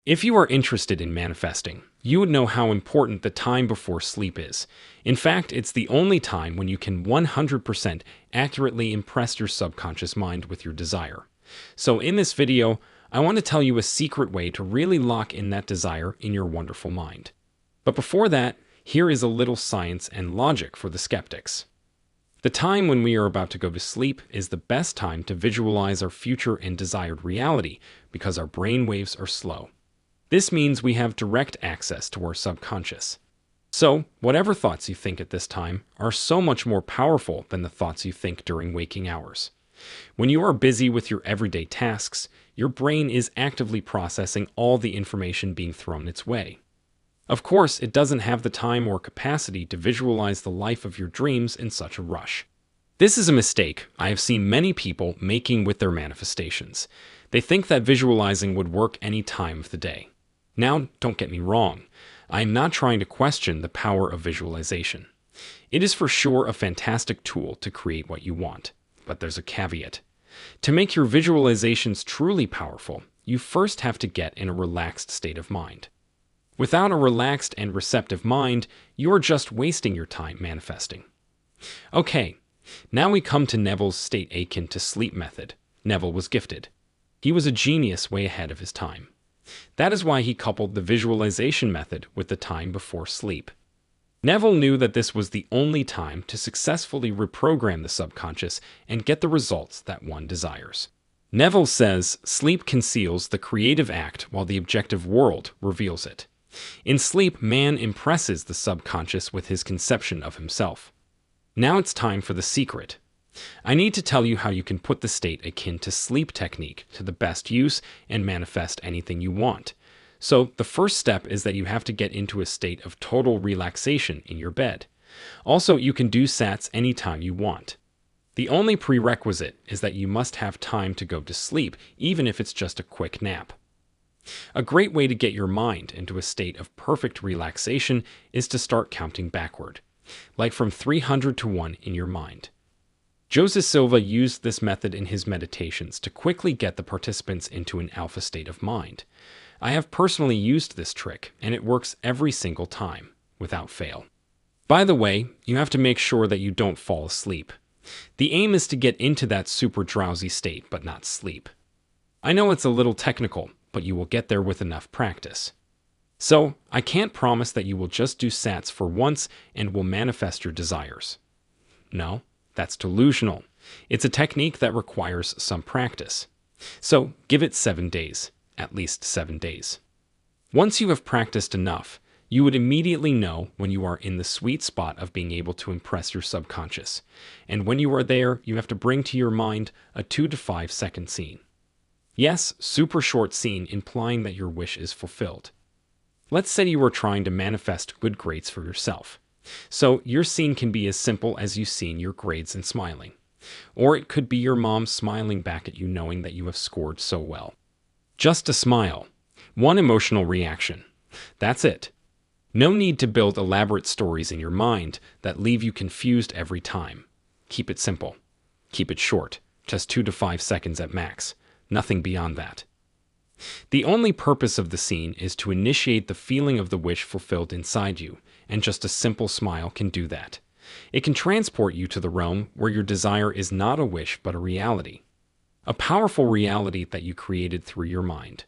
If you are interested in manifesting, you would know how important the time before sleep is. In fact, it's the only time when you can 100% accurately impress your subconscious mind with your desire. So in this video, I want to tell you a secret way to really lock in that desire in your wonderful mind. But before that, here is a little science and logic for the skeptics. The time when we are about to go to sleep is the best time to visualize our future and desired reality because our brain waves are slow. This means we have direct access to our subconscious. So, whatever thoughts you think at this time are so much more powerful than the thoughts you think during waking hours. When you are busy with your everyday tasks, your brain is actively processing all the information being thrown its way. Of course, it doesn't have the time or capacity to visualize the life of your dreams in such a rush. This is a mistake I have seen many people making with their manifestations. They think that visualizing would work any time of the day. Now, don't get me wrong. I am not trying to question the power of visualization. It is for sure a fantastic tool to create what you want. But there's a caveat. To make your visualizations truly powerful, you first have to get in a relaxed state of mind. Without a relaxed and receptive mind, you're just wasting your time manifesting. Okay, now we come to Neville's state akin to sleep method. Neville was gifted. He was a genius way ahead of his time. That is why he coupled the visualization method with the time before sleep. Neville knew that this was the only time to successfully reprogram the subconscious and get the results that one desires. Neville says, sleep conceals the creative act while the objective world reveals it. In sleep, man impresses the subconscious with his conception of himself. Now it's time for the secret. I need to tell you how you can put the state akin to sleep technique to the best use and manifest anything you want. So, the first step is that you have to get into a state of total relaxation in your bed. Also, you can do SATS anytime you want. The only prerequisite is that you must have time to go to sleep, even if it's just a quick nap. A great way to get your mind into a state of perfect relaxation is to start counting backward, like from 300 to 1 in your mind. Joseph Silva used this method in his meditations to quickly get the participants into an alpha state of mind. I have personally used this trick, and it works every single time, without fail. By the way, you have to make sure that you don't fall asleep. The aim is to get into that super drowsy state, but not sleep. I know it's a little technical, but you will get there with enough practice. So, I can't promise that you will just do SATS for once and will manifest your desires. No, that's delusional. It's a technique that requires some practice. So, give it 7 days, at least 7 days. Once you have practiced enough, you would immediately know when you are in the sweet spot of being able to impress your subconscious. And when you are there, you have to bring to your mind a 2 to 5 second scene. Yes, super short scene implying that your wish is fulfilled. Let's say you are trying to manifest good grades for yourself. So your scene can be as simple as you seeing your grades and smiling. Or it could be your mom smiling back at you knowing that you have scored so well. Just a smile. One emotional reaction. That's it. No need to build elaborate stories in your mind that leave you confused every time. Keep it simple. Keep it short. Just 2 to 5 seconds at max. Nothing beyond that. The only purpose of the scene is to initiate the feeling of the wish fulfilled inside you, and just a simple smile can do that. It can transport you to the realm where your desire is not a wish but a reality. A powerful reality that you created through your mind.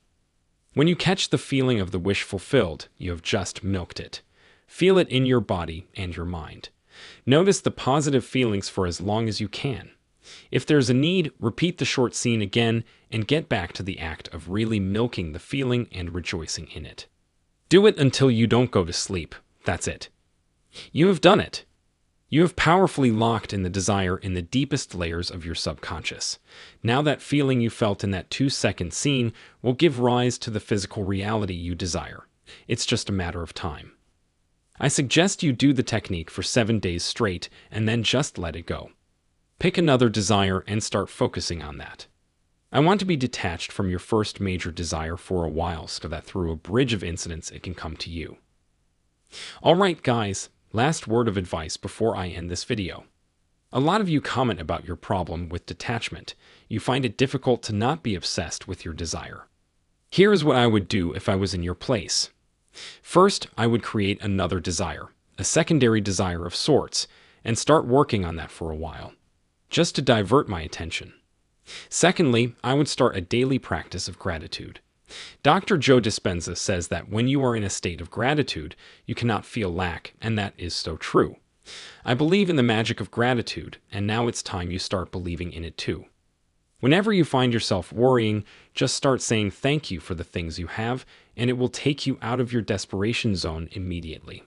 When you catch the feeling of the wish fulfilled, you have just milked it. Feel it in your body and your mind. Notice the positive feelings for as long as you can. If there's a need, repeat the short scene again and get back to the act of really milking the feeling and rejoicing in it. Do it until you don't go to sleep. That's it. You have done it. You have powerfully locked in the desire in the deepest layers of your subconscious. Now that feeling you felt in that 2-second scene will give rise to the physical reality you desire. It's just a matter of time. I suggest you do the technique for 7 days straight and then just let it go. Pick another desire and start focusing on that. I want to be detached from your first major desire for a while so that through a bridge of incidents it can come to you. Alright guys, last word of advice before I end this video. A lot of you comment about your problem with detachment. You find it difficult to not be obsessed with your desire. Here is what I would do if I was in your place. First, I would create another desire, a secondary desire of sorts, and start working on that for a while, just to divert my attention. Secondly, I would start a daily practice of gratitude. Dr. Joe Dispenza says that when you are in a state of gratitude, you cannot feel lack, and that is so true. I believe in the magic of gratitude, and now it's time you start believing in it too. Whenever you find yourself worrying, just start saying thank you for the things you have, and it will take you out of your desperation zone immediately.